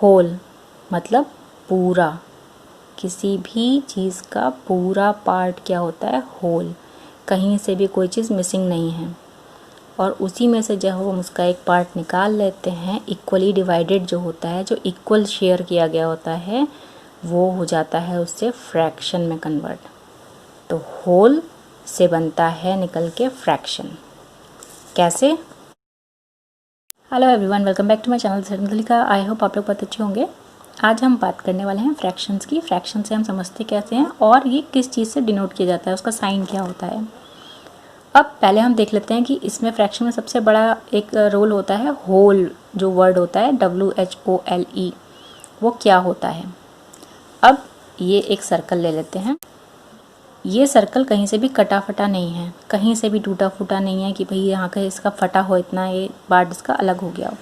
Whole मतलब पूरा, किसी भी चीज़ का पूरा पार्ट क्या होता है? होल। कहीं से भी कोई चीज़ मिसिंग नहीं है। और उसी में से जब हम उसका एक पार्ट निकाल लेते हैं, इक्वली डिवाइडेड जो होता है, जो इक्वल शेयर किया गया होता है, वो हो जाता है उससे फ्रैक्शन में कन्वर्ट। तो होल से बनता है निकल के फ्रैक्शन। कैसे? Hello everyone, welcome back to my channel Sarmalika. I hope आप लोग बहुत अच्छे होंगे। आज हम बात करने वाले हैं फ्रैक्शंस की। फ्रैक्शन से हम समझते कैसे हैं और ये किस चीज़ से डिनोट किया जाता है, उसका साइन क्या होता है। अब पहले हम देख लेते हैं कि इसमें फ्रैक्शन में सबसे बड़ा एक रोल होता है होल, जो वर्ड होता है WHOLE, वो क्या होता है। अब ये एक सर्कल ले लेते हैं। ये सर्कल कहीं से भी कटा फटा नहीं है, कहीं से भी टूटा फूटा नहीं है कि भाई यहाँ का इसका फटा हो, इतना ये पार्ट इसका अलग हो गया हो।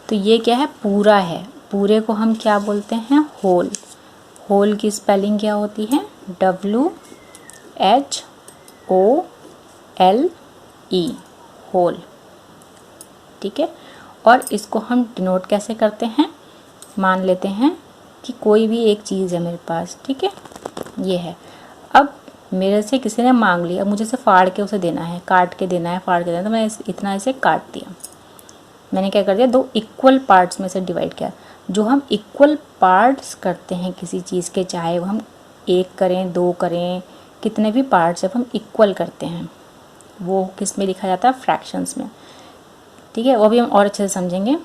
तो ये क्या है? पूरा है। पूरे को हम क्या बोलते हैं? होल। होल की स्पेलिंग क्या होती है? WHOLE, whole. ठीक है। और इसको हम डिनोट कैसे करते हैं? मान लेते हैं कि कोई भी एक चीज़ है मेरे पास, ठीक है, ये है। अब मेरे से किसी ने मांग लिया, मुझे से फाड़ के उसे देना है, काट के देना है, फाड़ के देना है, तो मैं इतना इसे काट दिया। मैंने क्या कर दिया? दो इक्वल पार्ट्स में से डिवाइड किया। जो हम इक्वल पार्ट्स करते हैं किसी चीज़ के, चाहे वो हम एक करें, दो करें, कितने भी पार्ट्स जब हम इक्वल करते हैं, वो किस में लिखा जाता है? फ्रैक्शंस में। ठीक है। वो भी हम और अच्छे से समझेंगे,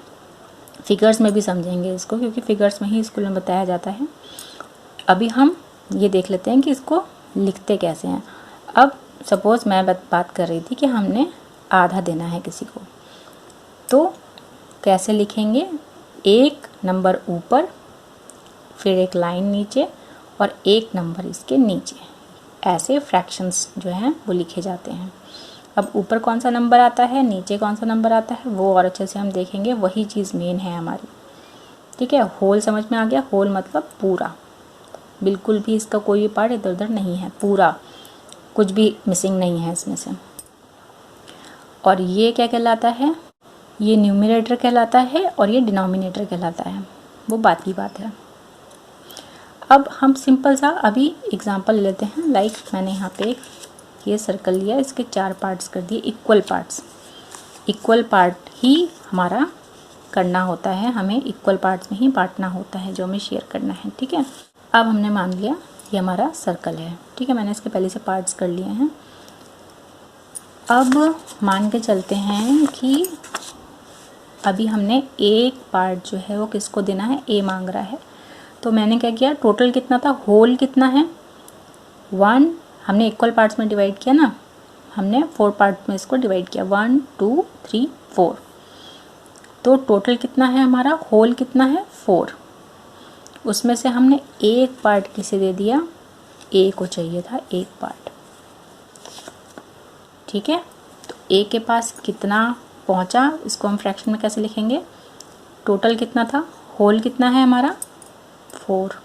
फिगर्स में भी समझेंगे इसको, क्योंकि फिगर्स में ही स्कूल में बताया जाता है। अभी हम ये देख लेते हैं कि इसको लिखते कैसे हैं। अब सपोज़ मैं बात कर रही थी कि हमने आधा देना है किसी को, तो कैसे लिखेंगे? एक नंबर ऊपर, फिर एक लाइन नीचे और एक नंबर इसके नीचे, ऐसे फ्रैक्शंस जो हैं वो लिखे जाते हैं। अब ऊपर कौन सा नंबर आता है, नीचे कौन सा नंबर आता है, वो और अच्छे से हम देखेंगे। वही चीज़ मेन है हमारी। ठीक है। होल समझ में आ गया? होल मतलब पूरा, बिल्कुल भी इसका कोई भी पार्ट इधर उधर नहीं है, पूरा, कुछ भी मिसिंग नहीं है इसमें से। और ये क्या कहलाता है? ये न्यूमरेटर कहलाता है और ये डिनोमिनेटर कहलाता है। वो बात की बात है। अब हम सिंपल सा अभी एग्जांपल ले लेते हैं। लाइक मैंने यहाँ पे ये सर्कल लिया, इसके 4 पार्ट्स कर दिए, इक्वल पार्ट्स। इक्वल पार्ट ही हमारा करना होता है, हमें इक्वल पार्ट्स में ही बांटना होता है जो हमें शेयर करना है। ठीक है। अब हमने मान लिया ये हमारा सर्कल है। ठीक है। मैंने इसके पहले से पार्ट्स कर लिए हैं। अब मान के चलते हैं कि अभी हमने एक पार्ट जो है वो किसको देना है? ए मांग रहा है। तो मैंने क्या किया? टोटल कितना था? होल कितना है? 1। हमने इक्वल पार्ट्स में डिवाइड किया ना, हमने 4 पार्ट में इसको डिवाइड किया, 1 2 3 4। तो टोटल कितना है हमारा? होल कितना है? 4। उसमें से हमने एक पार्ट किसे दे दिया? ए को चाहिए था एक पार्ट। ठीक है। तो ए के पास कितना पहुंचा, इसको हम फ्रैक्शन में कैसे लिखेंगे? टोटल कितना था? होल कितना है हमारा? 4।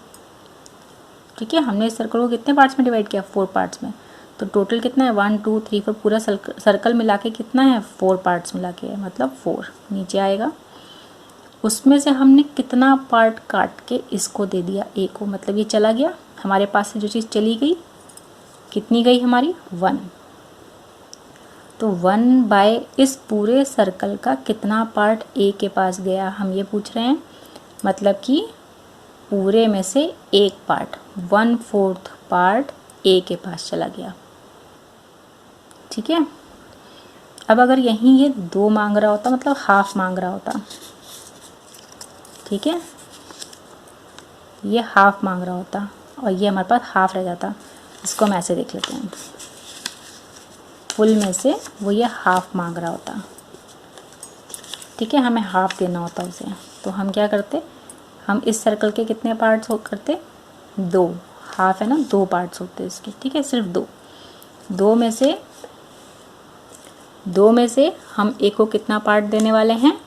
ठीक है। हमने इस सर्कल को कितने पार्ट्स में डिवाइड किया? 4 पार्ट्स में। तो टोटल कितना है? 1 2 3 4। पूरा सर्कल मिला के कितना है? 4 पार्ट्स मिला के, मतलब 4 नीचे आएगा। उसमें से हमने कितना पार्ट काट के इसको दे दिया ए को, मतलब ये चला गया हमारे पास से। जो चीज़ चली गई, कितनी गई हमारी? 1। तो 1 बाय इस पूरे सर्कल का कितना पार्ट ए के पास गया, हम ये पूछ रहे हैं। मतलब कि पूरे में से एक पार्ट, 1/4 पार्ट ए के पास चला गया। ठीक है। अब अगर यहीं ये 2 मांग रहा होता, मतलब हाफ मांग रहा होता, ठीक है, ये हाफ मांग रहा होता और ये हमारे पास हाफ रह जाता। इसको हम ऐसे देख लेते हैं, फुल में से वो ये हाफ मांग रहा होता। ठीक है। हमें हाफ देना होता उसे। तो हम क्या करते? हम इस सर्कल के कितने पार्ट्स हो करते? 2। हाफ है ना, 2 पार्ट्स होते इसके। ठीक है। सिर्फ 2। 2 में से हम एक को कितना पार्ट देने वाले हैं?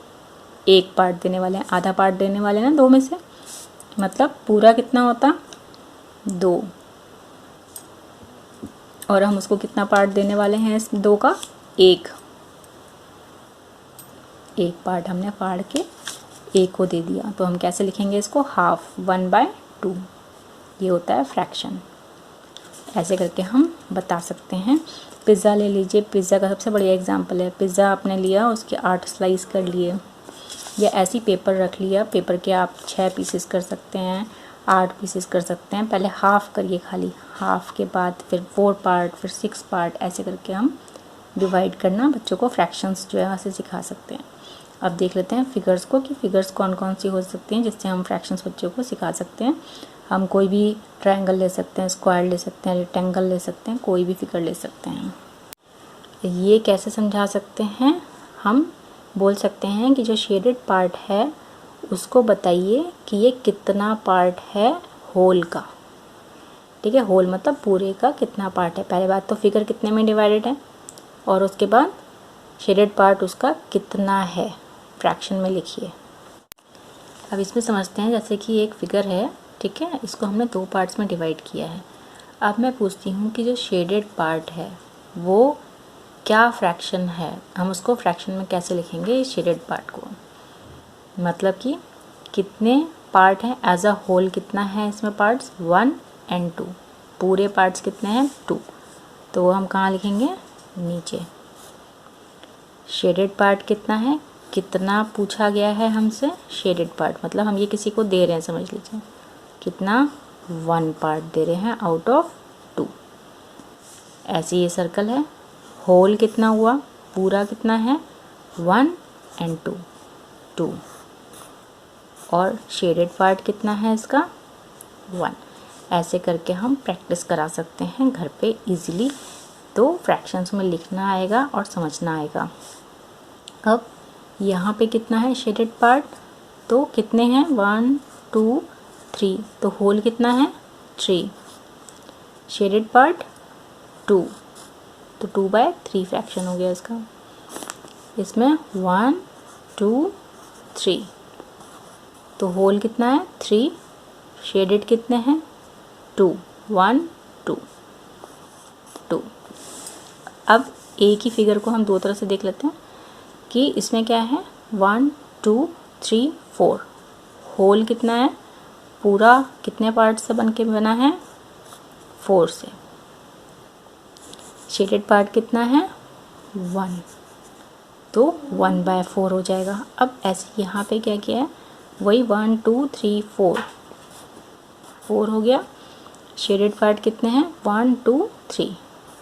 एक पार्ट देने वाले हैं, आधा पार्ट देने वाले हैं ना 2 में से। मतलब पूरा कितना होता? 2। और हम उसको कितना पार्ट देने वाले हैं इस 2 का? एक पार्ट हमने फाड़ के a को दे दिया, तो हम कैसे लिखेंगे इसको, हाफ, 1/2, ये होता है फ्रैक्शन। ऐसे करके हम बता सकते हैं। पिज़्ज़ा ले लीजिए, पिज़्ज़ा का सबसे बढ़िया एग्जांपल है। पिज़्ज़ा आपने लिया, उसके 8 स्लाइस कर लिए, या ऐसी पेपर रख लिया, पेपर के आप 6 पीसेस कर सकते हैं, 8 पीसेस कर सकते हैं। पहले हाफ़ करिए खाली, हाफ़ के बाद फिर 4 पार्ट, फिर 6 पार्ट, ऐसे करके हम डिवाइड करना बच्चों को फ्रैक्शंस जो है वैसे सिखा सकते हैं। अब देख लेते हैं फिगर्स को, कि फिगर्स कौन कौन सी हो सकती हैं जिससे हम फ्रैक्शंस बच्चों को सिखा सकते हैं। हम कोई भी ट्रायंगल ले सकते हैं, स्क्वायर ले सकते हैं, रेक्टेंगल ले सकते हैं, कोई भी फिगर ले सकते हैं। ये कैसे समझा सकते हैं, हम बोल सकते हैं कि जो शेडेड पार्ट है उसको बताइए कि ये कितना पार्ट है होल का। ठीक है, होल मतलब पूरे का कितना पार्ट है। पहले बात तो फिगर कितने में डिवाइडेड है, और उसके बाद शेडेड पार्ट उसका कितना है, फ्रैक्शन में लिखिए। अब इसमें समझते हैं, जैसे कि एक फिगर है, ठीक है, इसको हमने 2 पार्ट्स में डिवाइड किया है। अब मैं पूछती हूँ कि जो शेडेड पार्ट है वो क्या फ्रैक्शन है, हम उसको फ्रैक्शन में कैसे लिखेंगे इस शेडेड पार्ट को। मतलब कि कितने पार्ट हैं एज अ होल, कितना है इसमें पार्ट्स, 1 और 2, पूरे पार्ट्स कितने हैं 2, तो वो हम कहाँ लिखेंगे, नीचे। शेडेड पार्ट कितना है, कितना पूछा गया है हमसे, शेडेड पार्ट मतलब हम ये किसी को दे रहे हैं, समझ लीजिए कितना, 1 पार्ट दे रहे हैं आउट ऑफ 2। ऐसे ये सर्कल है। होल कितना हुआ, पूरा कितना है, 1 और 2, 2, और शेडेड पार्ट कितना है इसका, 1। ऐसे करके हम प्रैक्टिस करा सकते हैं घर पे इजीली, तो फ्रैक्शंस में लिखना आएगा और समझना आएगा। अब यहाँ पे कितना है शेडेड पार्ट, तो कितने हैं, 1 2 3, तो होल कितना है 3, शेडेड पार्ट 2, तो 2/3 फ्रैक्शन हो गया इसका। इसमें 1 2 3, तो होल कितना है 3, शेडेड कितने हैं 2, 1 2 2। अब एक ही फिगर को हम दो तरह से देख लेते हैं कि इसमें क्या है, 1 2 3 4, होल कितना है, पूरा कितने पार्ट से बन के बना है, 4 से। शेडेड पार्ट कितना है 1, तो 1/4 हो जाएगा। अब ऐसे यहाँ पे क्या किया है, वही 1 2 3 4, 4 हो गया। शेडेड पार्ट कितने हैं 1 2 3,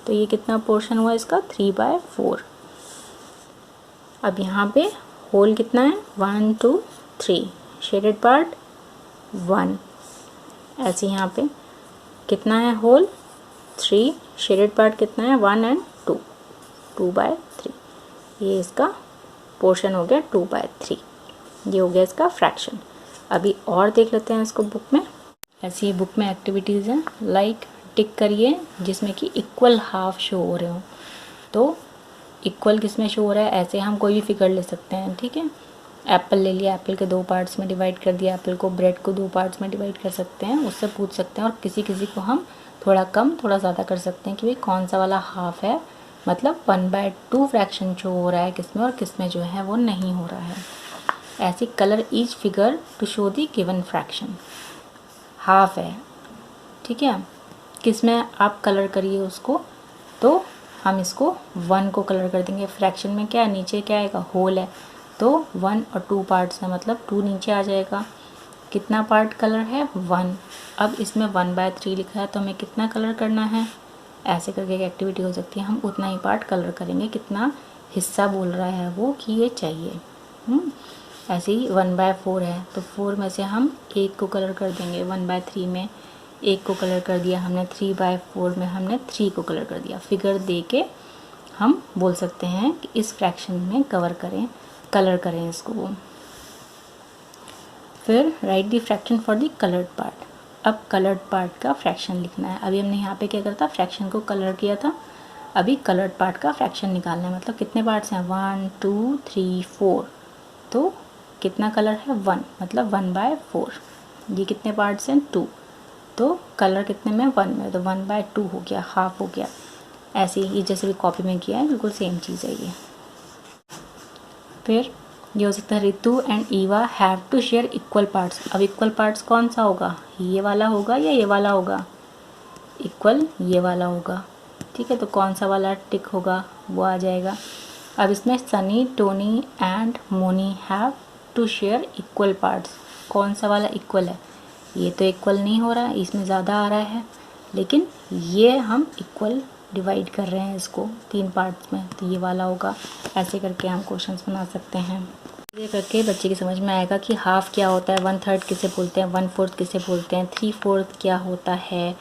तो ये कितना पोर्शन हुआ इसका, 3/4। अब यहाँ पे होल कितना है 1 2 3, शेडेड पार्ट 1। ऐसे यहाँ पे कितना है होल 3, शेडेड पार्ट कितना है 1 और 2, 2/3। ये इसका पोर्शन हो गया 2/3, ये हो गया इसका फ्रैक्शन। अभी और देख लेते हैं इसको बुक में। ऐसी बुक में एक्टिविटीज़ हैं, लाइक टिक करिए जिसमें कि इक्वल हाफ शो हो रहे हो। तो इक्वल किसमें शो हो रहा है, ऐसे हम कोई भी फिगर ले सकते हैं। ठीक है, एप्पल ले लिया, एप्पल के 2 पार्ट्स में डिवाइड कर दिया एप्पल को, ब्रेड को 2 पार्ट्स में डिवाइड कर सकते हैं, उससे पूछ सकते हैं। और किसी किसी को हम थोड़ा कम थोड़ा ज़्यादा कर सकते हैं कि भाई कौन सा वाला हाफ है, मतलब 1/2 फ्रैक्शन शो हो रहा है किसमें, और किसमें जो है वो नहीं हो रहा है। ऐसी colour each figure to show the given fraction. Half है, ठीक है, किसमें आप कलर करिए उसको, तो हम इसको 1 को कलर कर देंगे। फ्रैक्शन में क्या है, नीचे क्या आएगा, होल है, तो 1 और 2 पार्ट्स हैं, मतलब 2 नीचे आ जाएगा। कितना पार्ट कलर है 1। अब इसमें 1/3 लिखा है, तो हमें कितना कलर करना है, ऐसे करके एक एक्टिविटी हो सकती है। हम उतना ही पार्ट कलर करेंगे, कितना हिस्सा बोल रहा है वो कि ये चाहिए। ऐसे ही 1/4 है, तो 4 में से हम 1 को कलर कर देंगे। 1/3 में 1 को कलर कर दिया हमने, 3/4 में हमने 3 को कलर कर दिया। फिगर दे के हम बोल सकते हैं कि इस फ्रैक्शन में कलर करें इसको। फिर right the fraction for the coloured part. अब कलर्ड पार्ट का फ्रैक्शन लिखना है। अभी हमने यहाँ पे क्या करता, फ्रैक्शन को कलर किया था, अभी कलर्ड पार्ट का फ्रैक्शन निकालना है। मतलब कितने पार्ट्स हैं, 1 2 3 4, तो कितना कलर है 1, मतलब 1/4। ये कितने पार्ट्स हैं 2, तो कलर कितने में 1 में, तो 1/2 हो गया, हाफ हो गया। ऐसे ही जैसे भी कॉपी में किया है बिल्कुल सेम चीज़ है ये। फिर ये हो सकता है Ritu and Eva have to share equal parts. अब इक्वल पार्ट्स कौन सा होगा, ये वाला होगा या ये वाला होगा, इक्वल ये वाला होगा, ठीक है। तो कौन सा वाला टिक होगा वो आ जाएगा। अब इसमें Sunny, Tony and Moni have to share equal parts, कौन सा वाला इक्वल है, ये तो इक्वल नहीं हो रहा है, इसमें ज़्यादा आ रहा है, लेकिन ये हम इक्वल डिवाइड कर रहे हैं इसको 3 पार्ट्स में, तो ये वाला होगा। ऐसे करके हम क्वेश्चंस बना सकते हैं। ये करके बच्चे की समझ में आएगा कि हाफ क्या होता है, 1/3 किसे बोलते हैं, 1/4 किसे बोलते हैं, 3/4 क्या होता है,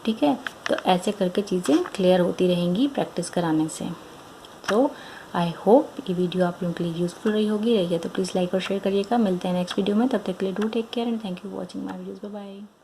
ठीक है। तो ऐसे करके चीज़ें क्लियर होती रहेंगी प्रैक्टिस कराने से। तो आई होप ये वीडियो आप लोगों के लिए यूज़फुल रही होगी। रही है तो प्लीज़ लाइक और शेयर करिएगा। मिलते हैं नेक्स्ट वीडियो में, तब तक के लिए do take care and thank you for watching my videos. Bye bye.